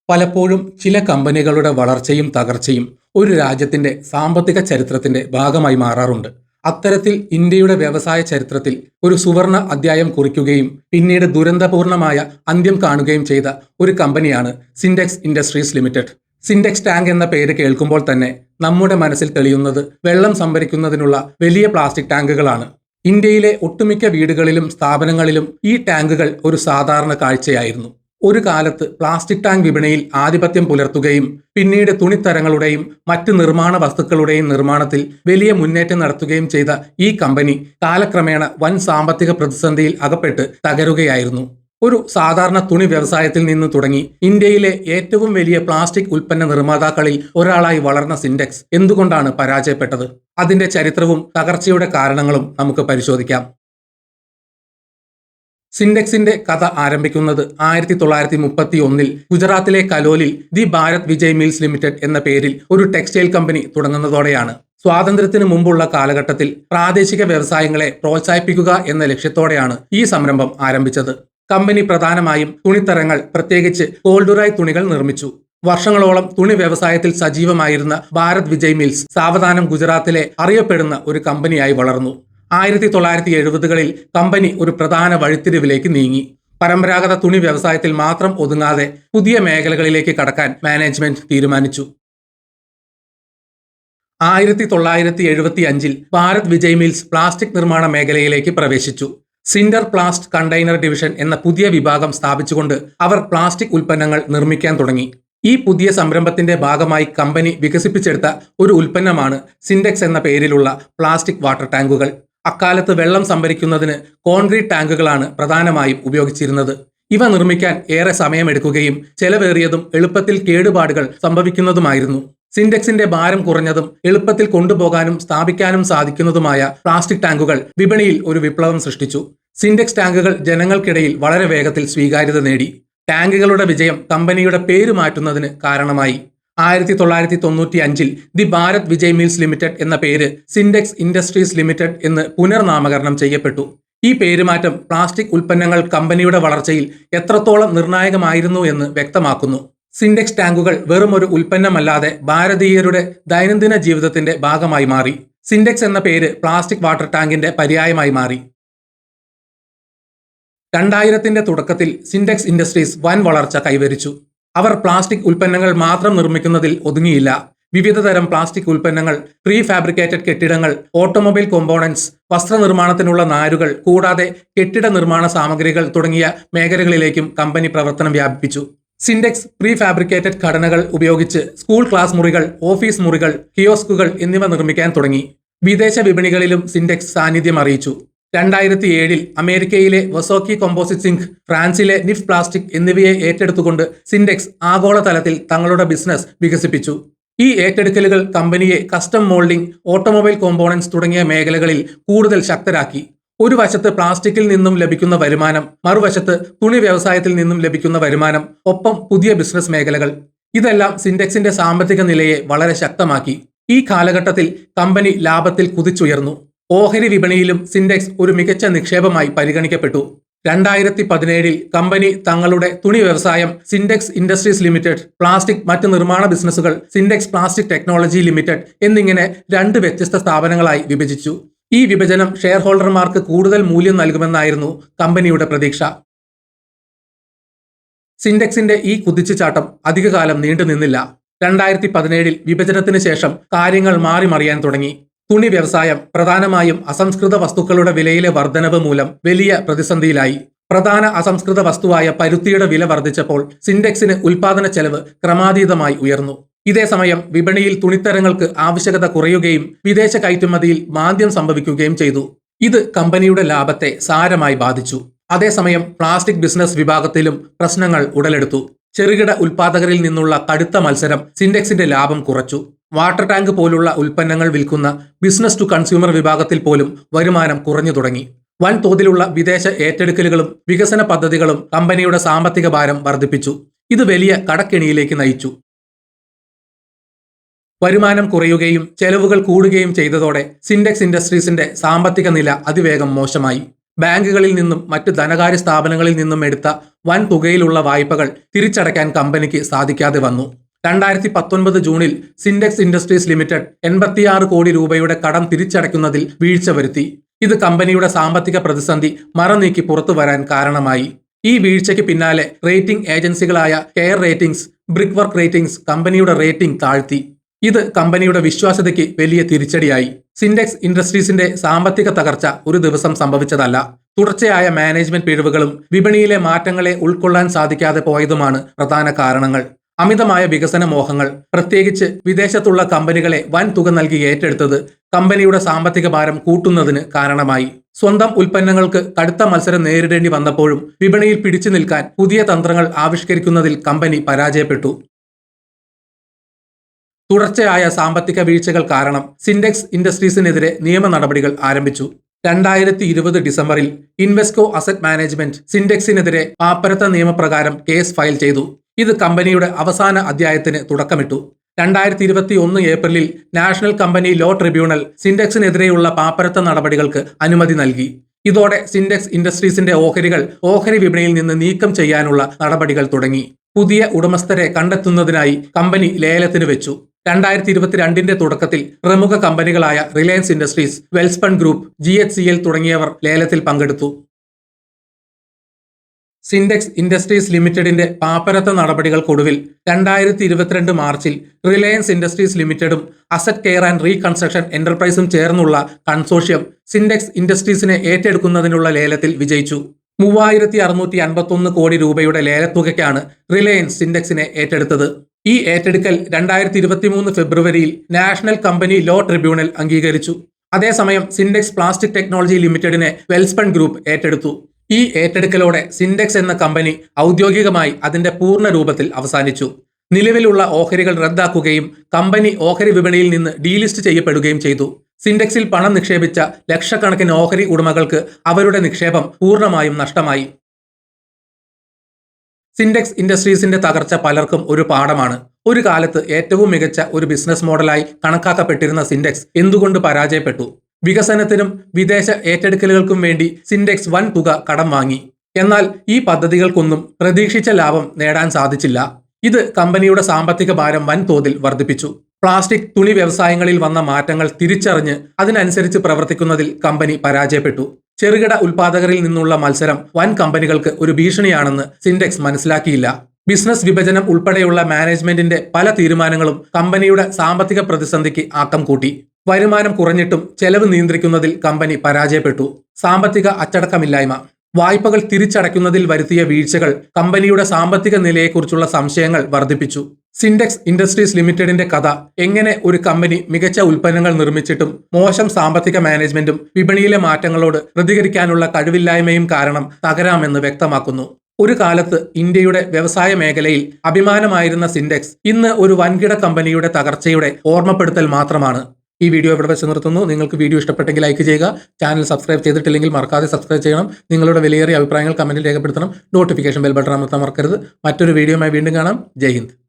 പലപ്പോഴും ചില കമ്പനികളുടെ വളർച്ചയും തകർച്ചയും ഒരു രാജ്യത്തിന്റെ സാമ്പത്തിക ചരിത്രത്തിന്റെ ഭാഗമായി മാറാറുണ്ട്. അത്തരത്തിൽ ഇന്ത്യയുടെ വ്യവസായ ചരിത്രത്തിൽ ഒരു സുവർണ അധ്യായം കുറിക്കുകയും പിന്നീട് ദുരന്തപൂർണമായ അന്ത്യം കാണുകയും ചെയ്ത ഒരു കമ്പനിയാണ് Sintex industries limited. Sintex tank എന്ന പേര് കേൾക്കുമ്പോൾ തന്നെ നമ്മുടെ മനസ്സിൽ തെളിയുന്നത് വെള്ളം സംഭരിക്കുന്നതിനുള്ള വലിയ പ്ലാസ്റ്റിക് ടാങ്കുകളാണ്. ഇന്ത്യയിലെ ഒട്ടുമിക്ക വീടുകളിലും സ്ഥാപനങ്ങളിലും ഈ ടാങ്കുകൾ ഒരു സാധാരണ കാഴ്ചയായിരുന്നു. ഒരു കാലത്ത് പ്ലാസ്റ്റിക് ടാങ്ക് വിപണിയിൽ ആധിപത്യം പുലർത്തുകയും പിന്നീട് തുണിത്തരങ്ങളുടെയും മറ്റ് നിർമ്മാണ വസ്തുക്കളുടെയും നിർമ്മാണത്തിൽ വലിയ മുന്നേറ്റം നടത്തുകയും ചെയ്ത ഈ കമ്പനി കാലക്രമേണ വൻ സാമ്പത്തിക പ്രതിസന്ധിയിൽ അകപ്പെട്ട് തകരുകയായിരുന്നു. ഒരു സാധാരണ തുണി വ്യവസായത്തിൽ നിന്ന് തുടങ്ങി ഇന്ത്യയിലെ ഏറ്റവും വലിയ പ്ലാസ്റ്റിക് ഉൽപ്പന്ന നിർമ്മാതാക്കളിൽ ഒരാളായി വളർന്ന സിന്റെക്സ് എന്തുകൊണ്ടാണ് പരാജയപ്പെട്ടത്? അതിന്റെ ചരിത്രവും തകർച്ചയുടെ കാരണങ്ങളും നമുക്ക് പരിശോധിക്കാം. സിന്റെക്സിന്റെ കഥ ആരംഭിക്കുന്നത് 1931 ഗുജറാത്തിലെ കലോലിൽ the Bharat Vijay mills limited എന്ന പേരിൽ ഒരു ടെക്സ്റ്റൈൽ കമ്പനി തുടങ്ങുന്നതോടെയാണ്. സ്വാതന്ത്ര്യത്തിന് മുമ്പുള്ള കാലഘട്ടത്തിൽ പ്രാദേശിക വ്യവസായങ്ങളെ പ്രോത്സാഹിപ്പിക്കുക എന്ന ലക്ഷ്യത്തോടെയാണ് ഈ സംരംഭം ആരംഭിച്ചത്. കമ്പനി പ്രധാനമായും തുണിത്തരങ്ങൾ, പ്രത്യേകിച്ച് കോൾഡുറായ് തുണികൾ നിർമ്മിച്ചു. വർഷങ്ങളോളം തുണി വ്യവസായത്തിൽ സജീവമായിരുന്ന ഭാരത് വിജയ് മിൽസ് സാവധാനം ഗുജറാത്തിലെ അറിയപ്പെടുന്ന ഒരു കമ്പനിയായി വളർന്നു. 1970കളിൽ കമ്പനി ഒരു പ്രധാന വഴിത്തിരിവിലേക്ക് നീങ്ങി. പരമ്പരാഗത തുണി വ്യവസായത്തിൽ മാത്രം ഒതുങ്ങാതെ പുതിയ മേഖലകളിലേക്ക് കടക്കാൻ മാനേജ്മെന്റ് തീരുമാനിച്ചു. 1975 ഭാരത് വിജയ് മിൽസ് പ്ലാസ്റ്റിക് നിർമ്മാണ മേഖലയിലേക്ക് പ്രവേശിച്ചു. സിൻഡർ പ്ലാസ്റ്റ് കണ്ടെയ്നർ ഡിവിഷൻ എന്ന പുതിയ വിഭാഗം സ്ഥാപിച്ചുകൊണ്ട് അവർ പ്ലാസ്റ്റിക് ഉൽപ്പന്നങ്ങൾ നിർമ്മിക്കാൻ തുടങ്ങി. ഈ പുതിയ സംരംഭത്തിന്റെ ഭാഗമായി കമ്പനി വികസിപ്പിച്ചെടുത്ത ഒരു ഉൽപ്പന്നമാണ് സിന്റെക്സ് എന്ന പേരിലുള്ള പ്ലാസ്റ്റിക് വാട്ടർ ടാങ്കുകൾ. അക്കാലത്ത് വെള്ളം സംഭരിക്കുന്നതിന് കോൺക്രീറ്റ് ടാങ്കുകളാണ് പ്രധാനമായും ഉപയോഗിച്ചിരുന്നത്. ഇവ നിർമ്മിക്കാൻ ഏറെ സമയമെടുക്കുകയും ചെലവേറിയതും എളുപ്പത്തിൽ കേടുപാടുകൾ സംഭവിക്കുന്നതുമായിരുന്നു. സിന്റെക്സിന്റെ ഭാരം കുറഞ്ഞതും എളുപ്പത്തിൽ കൊണ്ടുപോകാനും സ്ഥാപിക്കാനും സാധിക്കുന്നതുമായ പ്ലാസ്റ്റിക് ടാങ്കുകൾ വിപണിയിൽ ഒരു വിപ്ലവം സൃഷ്ടിച്ചു. സിന്റെക്സ് ടാങ്കുകൾ ജനങ്ങൾക്കിടയിൽ വളരെ വേഗത്തിൽ സ്വീകാര്യത നേടി. ടാങ്കുകളുടെ വിജയം കമ്പനിയുടെ പേര് മാറ്റുന്നതിന് കാരണമായി. 1995 the Bharat Vijay mills limited എന്ന പേര് സിന്റെക്സ് ഇൻഡസ്ട്രീസ് ലിമിറ്റഡ് എന്ന് പുനർനാമകരണം ചെയ്യപ്പെട്ടു. ഈ പേരുമാറ്റം പ്ലാസ്റ്റിക് ഉൽപ്പന്നങ്ങൾ കമ്പനിയുടെ വളർച്ചയിൽ എത്രത്തോളം നിർണായകമായിരുന്നു എന്ന് വ്യക്തമാക്കുന്നു. സിന്റെക്സ് ടാങ്കുകൾ വെറും ഒരു ഉൽപ്പന്നമല്ലാതെ ഭാരതീയരുടെ ദൈനംദിന ജീവിതത്തിന്റെ ഭാഗമായി മാറി. സിന്റെക്സ് എന്ന പേര് പ്ലാസ്റ്റിക് വാട്ടർ ടാങ്കിന്റെ പര്യായമായി മാറി. 2000ന്റെ തുടക്കത്തിൽ സിന്റെക്സ് ഇൻഡസ്ട്രീസ് വൻ വളർച്ച കൈവരിച്ചു. അവർ പ്ലാസ്റ്റിക് ഉൽപ്പന്നങ്ങൾ മാത്രം നിർമ്മിക്കുന്നതിൽ ഒതുങ്ങിയില്ല. വിവിധ തരം പ്ലാസ്റ്റിക് ഉൽപ്പന്നങ്ങൾ, പ്രീ ഫാബ്രിക്കേറ്റഡ് കെട്ടിടങ്ങൾ, ഓട്ടോമൊബൈൽ കോമ്പോണന്റ്സ്, വസ്ത്രനിർമ്മാണത്തിനുള്ള നാരുകൾ, കൂടാതെ കെട്ടിട നിർമ്മാണ സാമഗ്രികൾ തുടങ്ങിയ മേഖലകളിലേക്കും കമ്പനി പ്രവർത്തനം വ്യാപിപ്പിച്ചു. സിന്റെക്സ് പ്രീ ഫാബ്രിക്കേറ്റഡ് ഘടനകൾ ഉപയോഗിച്ച് സ്കൂൾ ക്ലാസ് മുറികൾ, ഓഫീസ് മുറികൾ, കിയോസ്കുകൾ എന്നിവ നിർമ്മിക്കാൻ തുടങ്ങി. വിദേശ വിപണികളിലും സിന്റെക്സ് സാന്നിധ്യം അറിയിച്ചു. 2007 അമേരിക്കയിലെ വസോക്കി കോമ്പോസിറ്റ്സ് ഇങ്ക്, ഫ്രാൻസിലെ നിഫ് പ്ലാസ്റ്റിക് എന്നിവയെ ഏറ്റെടുത്തുകൊണ്ട് സിന്റെക്സ് ആഗോളതലത്തിൽ തങ്ങളുടെ ബിസിനസ് വികസിപ്പിച്ചു. ഈ ഏറ്റെടുക്കലുകൾ കമ്പനിയെ കസ്റ്റം മോൾഡിംഗ്, ഓട്ടോമൊബൈൽ കോമ്പോണന്റ്സ് തുടങ്ങിയ മേഖലകളിൽ കൂടുതൽ ശക്തരാക്കി. ഒരു വശത്ത് പ്ലാസ്റ്റിക്കിൽ നിന്നും ലഭിക്കുന്ന വരുമാനം, മറുവശത്ത് തുണി വ്യവസായത്തിൽ നിന്നും ലഭിക്കുന്ന വരുമാനം, ഒപ്പം പുതിയ ബിസിനസ് മേഖലകൾ. ഇതെല്ലാം സിന്റെക്സിന്റെ സാമ്പത്തിക നിലയെ വളരെ ശക്തമാക്കി. ഈ കാലഘട്ടത്തിൽ കമ്പനി ലാഭത്തിൽ കുതിച്ചുയർന്നു. ഓഹരി വിപണിയിലും സിന്റെക്സ് ഒരു മികച്ച നിക്ഷേപമായി പരിഗണിക്കപ്പെട്ടു. 2017 കമ്പനി തങ്ങളുടെ തുണി വ്യവസായം സിന്റെക്സ് ഇൻഡസ്ട്രീസ് ലിമിറ്റഡ്, പ്ലാസ്റ്റിക് മറ്റ് നിർമ്മാണ ബിസിനസ്സുകൾ സിന്റെക്സ് പ്ലാസ്റ്റിക് ടെക്നോളജി ലിമിറ്റഡ് എന്നിങ്ങനെ 2 വ്യത്യസ്ത സ്ഥാപനങ്ങളായി വിഭജിച്ചു. ഈ വിഭജനം ഷെയർ ഹോൾഡർമാർക്ക് കൂടുതൽ മൂല്യം നൽകുമെന്നായിരുന്നു കമ്പനിയുടെ പ്രതീക്ഷ. സിന്റെക്സിന്റെ ഈ കുതിച്ചുചാട്ടം അധികകാലം നീണ്ടുനിന്നില്ല. 2017 വിഭജനത്തിന് ശേഷം കാര്യങ്ങൾ മാറിമറിയാൻ തുടങ്ങി. തുണി വ്യവസായം പ്രധാനമായും അസംസ്കൃത വസ്തുക്കളുടെ വിലയിലെ വർധനവ് മൂലം വലിയ പ്രതിസന്ധിയിലായി. പ്രധാന അസംസ്കൃത വസ്തുവായ പരുത്തിയുടെ വില വർദ്ധിച്ചപ്പോൾ സിന്റെക്സിന് ഉൽപാദന ചെലവ് ക്രമാതീതമായി ഉയർന്നു. ഇതേസമയം വിപണിയിൽ തുണിത്തരങ്ങൾക്ക് ആവശ്യകത കുറയുകയും വിദേശ കയറ്റുമതിയിൽ മാന്ദ്യം സംഭവിക്കുകയും ചെയ്തു. ഇത് കമ്പനിയുടെ ലാഭത്തെ സാരമായി ബാധിച്ചു. അതേസമയം പ്ലാസ്റ്റിക് ബിസിനസ് വിഭാഗത്തിലും പ്രശ്നങ്ങൾ ഉടലെടുത്തു. ചെറുകിട ഉൽപാദകരിൽ നിന്നുള്ള കടുത്ത മത്സരം സിന്റെക്സിന്റെ ലാഭം കുറച്ചു. വാട്ടർ ടാങ്ക് പോലുള്ള ഉൽപ്പന്നങ്ങൾ വിൽക്കുന്ന ബിസിനസ് ടു കൺസ്യൂമർ വിഭാഗത്തിൽ പോലും വരുമാനം കുറഞ്ഞു തുടങ്ങി. വൻതോതിലുള്ള വിദേശ ഏറ്റെടുക്കലുകളും വികസന പദ്ധതികളും കമ്പനിയുടെ സാമ്പത്തിക ഭാരം വർദ്ധിപ്പിച്ചു. ഇത് വലിയ കടക്കെണിയിലേക്ക് നയിച്ചു. വരുമാനം കുറയുകയും ചെലവുകൾ കൂടുകയും ചെയ്തതോടെ സിന്റെക്സ് ഇൻഡസ്ട്രീസിന്റെ സാമ്പത്തിക നില അതിവേഗം മോശമായി. ബാങ്കുകളിൽ നിന്നും മറ്റ് ധനകാര്യ സ്ഥാപനങ്ങളിൽ നിന്നും എടുത്ത വൻ തുകയിലുള്ള വായ്പകൾ തിരിച്ചടയ്ക്കാൻ കമ്പനിക്ക് സാധിക്കാതെ വന്നു. 2019 ജൂണിൽ സിൻഡെക്സ് ഇൻഡസ്ട്രീസ് ലിമിറ്റഡ് 86 കോടി രൂപയുടെ കടം തിരിച്ചടയ്ക്കുന്നതിൽ വീഴ്ച വരുത്തി. ഇത് കമ്പനിയുടെ സാമ്പത്തിക പ്രതിസന്ധി മറനീക്കി പുറത്തു വരാൻ കാരണമായി. ഈ വീഴ്ചയ്ക്ക് പിന്നാലെ റേറ്റിംഗ് ഏജൻസികളായ care ratings, brickwork ratings കമ്പനിയുടെ റേറ്റിംഗ് താഴ്ത്തി. ഇത് കമ്പനിയുടെ വിശ്വാസ്യതയ്ക്ക് വലിയ തിരിച്ചടിയായി. സിൻഡെക്സ് ഇൻഡസ്ട്രീസിന്റെ സാമ്പത്തിക തകർച്ച ഒരു ദിവസം സംഭവിച്ചതല്ല. തുടർച്ചയായ മാനേജ്മെന്റ് പിഴവുകളും വിപണിയിലെ മാറ്റങ്ങളെ ഉൾക്കൊള്ളാൻ സാധിക്കാതെ പോയതുമാണ് പ്രധാന കാരണങ്ങൾ. അമിതമായ വികസന മോഹങ്ങൾ, പ്രത്യേകിച്ച് വിദേശത്തുള്ള കമ്പനികളെ വൻ തുക നൽകി ഏറ്റെടുത്തത് കമ്പനിയുടെ സാമ്പത്തിക ഭാരം കൂട്ടുന്നതിന് കാരണമായി. സ്വന്തം ഉൽപ്പന്നങ്ങൾക്ക് കടുത്ത മത്സരം നേരിടേണ്ടി വന്നപ്പോഴും വിപണിയിൽ പിടിച്ചു നിൽക്കാൻ പുതിയ തന്ത്രങ്ങൾ ആവിഷ്കരിക്കുന്നതിൽ കമ്പനി പരാജയപ്പെട്ടു. തുടർച്ചയായ സാമ്പത്തിക വീഴ്ചകൾ കാരണം സിൻഡെക്സ് ഇൻഡസ്ട്രീസിനെതിരെ നിയമ നടപടികൾ ആരംഭിച്ചു. 2020 ഡിസംബറിൽ ഇൻവെസ്കോ അസറ്റ് മാനേജ്മെന്റ് സിൻഡെക്സിനെതിരെ പാപ്പരത്ത നിയമപ്രകാരം കേസ് ഫയൽ ചെയ്തു. ഇത് കമ്പനിയുടെ അവസാന അധ്യായത്തിന് തുടക്കമിട്ടു. 2021 ഏപ്രിലിൽ നാഷണൽ കമ്പനി ലോ ട്രിബ്യൂണൽ സിൻഡെക്സിനെതിരെയുള്ള പാപ്പരത്ത നടപടികൾക്ക് അനുമതി നൽകി. ഇതോടെ സിൻഡെക്സ് ഇൻഡസ്ട്രീസിന്റെ ഓഹരികൾ ഓഹരി വിപണിയിൽ നിന്ന് നീക്കം ചെയ്യാനുള്ള നടപടികൾ തുടങ്ങി. പുതിയ ഉടമസ്ഥരെ കണ്ടെത്തുന്നതിനായി കമ്പനി ലേലത്തിന് വെച്ചു. 2022 തുടക്കത്തിൽ പ്രമുഖ കമ്പനികളായ reliance industries, Welspun group, GHCL തുടങ്ങിയവർ ലേലത്തിൽ പങ്കെടുത്തു. സിൻഡെക്സ് ഇൻഡസ്ട്രീസ് ലിമിറ്റഡിന്റെ പാപ്പരത്ത നടപടികൾക്കൊടുവിൽ 2022 മാർച്ചിൽ റിലയൻസ് ഇൻഡസ്ട്രീസ് ലിമിറ്റഡും അസറ്റ് കെയർ ആൻഡ് റീകൺസ്ട്രക്ഷൻ എന്റർപ്രൈസും ചേർന്നുള്ള കൺസോർഷ്യം സിൻഡെക്സ് ഇൻഡസ്ട്രീസിനെ ഏറ്റെടുക്കുന്നതിനുള്ള ലേലത്തിൽ വിജയിച്ചു. 3651 കോടി രൂപയുടെ ലേലത്തുകയ്ക്കാണ് റിലയൻസ് സിൻഡെക്സിനെ ഏറ്റെടുത്തത്. ഈ ഏറ്റെടുക്കൽ 2023 ഫെബ്രുവരിയിൽ നാഷണൽ കമ്പനി ലോ ട്രിബ്യൂണൽ അംഗീകരിച്ചു. അതേസമയം സിൻഡെക്സ് പ്ലാസ്റ്റിക് ടെക്നോളജി ലിമിറ്റഡിനെ വെൽസ്പൺ ഗ്രൂപ്പ് ഏറ്റെടുത്തു. ഈ ഏറ്റെടുക്കലോടെ സിൻഡെക്സ് എന്ന കമ്പനി ഔദ്യോഗികമായി അതിന്റെ പൂർണ്ണ രൂപത്തിൽ അവസാനിച്ചു. നിലവിലുള്ള ഓഹരികൾ റദ്ദാക്കുകയും കമ്പനി ഓഹരി വിപണിയിൽ നിന്ന് ഡീലിസ്റ്റ് ചെയ്യപ്പെടുകയും ചെയ്തു. സിൻഡെക്സിൽ പണം നിക്ഷേപിച്ച ലക്ഷക്കണക്കിന് ഓഹരി ഉടമകൾക്ക് അവരുടെ നിക്ഷേപം പൂർണ്ണമായും നഷ്ടമായി. സിൻഡെക്സ് ഇൻഡസ്ട്രീസിന്റെ തകർച്ച പലർക്കും ഒരു പാഠമാണ്. ഒരു കാലത്ത് ഏറ്റവും മികച്ച ഒരു ബിസിനസ് മോഡലായി കണക്കാക്കപ്പെട്ടിരുന്ന സിൻഡെക്സ് എന്തുകൊണ്ട് പരാജയപ്പെട്ടു? വികസനത്തിനും വിദേശ ഏറ്റെടുക്കലുകൾക്കും വേണ്ടി സിൻഡെക്സ് വൻ തുക കടം വാങ്ങി. എന്നാൽ ഈ പദ്ധതികൾക്കൊന്നും പ്രതീക്ഷിച്ച ലാഭം നേടാൻ സാധിച്ചില്ല. ഇത് കമ്പനിയുടെ സാമ്പത്തിക ഭാരം വൻതോതിൽ വർദ്ധിപ്പിച്ചു. പ്ലാസ്റ്റിക്, തുണി വ്യവസായങ്ങളിൽ വന്ന മാറ്റങ്ങൾ തിരിച്ചറിഞ്ഞ് അതിനനുസരിച്ച് പ്രവർത്തിക്കുന്നതിൽ കമ്പനി പരാജയപ്പെട്ടു. ചെറുകിട ഉൽപാദകരിൽ നിന്നുള്ള മത്സരം വൻ കമ്പനികൾക്ക് ഒരു ഭീഷണിയാണെന്ന് സിൻഡെക്സ് മനസ്സിലാക്കിയില്ല. ബിസിനസ് വിഭജനം ഉൾപ്പെടെയുള്ള മാനേജ്മെന്റിന്റെ പല തീരുമാനങ്ങളും കമ്പനിയുടെ സാമ്പത്തിക പ്രതിസന്ധിക്ക് ആക്കം കൂട്ടി. വരുമാനം കുറഞ്ഞിട്ടും ചെലവ് നിയന്ത്രിക്കുന്നതിൽ കമ്പനി പരാജയപ്പെട്ടു. സാമ്പത്തിക അച്ചടക്കമില്ലായ്മ, വായ്പകൾ തിരിച്ചടയ്ക്കുന്നതിൽ വരുത്തിയ വീഴ്ചകൾ കമ്പനിയുടെ സാമ്പത്തിക നിലയെക്കുറിച്ചുള്ള സംശയങ്ങൾ വർദ്ധിപ്പിച്ചു. സിൻഡെക്സ് ഇൻഡസ്ട്രീസ് ലിമിറ്റഡിന്റെ കഥ എങ്ങനെ ഒരു കമ്പനി മികച്ച ഉൽപ്പന്നങ്ങൾ നിർമ്മിച്ചിട്ടും മോശം സാമ്പത്തിക മാനേജ്മെന്റും വിപണിയിലെ മാറ്റങ്ങളോട് പ്രതികരിക്കാനുള്ള കഴിവില്ലായ്മയും കാരണം തകരാമെന്ന് വ്യക്തമാക്കുന്നു. ഒരു കാലത്ത് ഇന്ത്യയുടെ വ്യവസായ മേഖലയിൽ അഭിമാനമായിരുന്ന സിൻഡെക്സ് ഇന്ന് ഒരു വൻകിട കമ്പനിയുടെ തകർച്ചയുടെ ഓർമ്മപ്പെടുത്തൽ മാത്രമാണ്. ഈ വീഡിയോ ഇവിടെ വെച്ച് നിർത്തുന്നു. നിങ്ങൾക്ക് വീഡിയോ ഇഷ്ടപ്പെട്ടെങ്കിൽ ലൈക്ക് ചെയ്യുക. ചാനൽ സബ്സ്ക്രൈബ് ചെയ്തിട്ടില്ലെങ്കിൽ മറക്കാതെ സബ്സ്ക്രൈബ് ചെയ്യണം. നിങ്ങളുടെ വിലയേറിയ അഭിപ്രായങ്ങൾ കമന്റിൽ രേഖപ്പെടുത്തണം. നോട്ടിഫിക്കേഷൻ ബെൽ ബട്ടൺ അമർത്താൻ മറക്കരുത്. മറ്റൊരു വീഡിയോയുമായി വീണ്ടും കാണാം. ജയ് ഹിന്ദ്.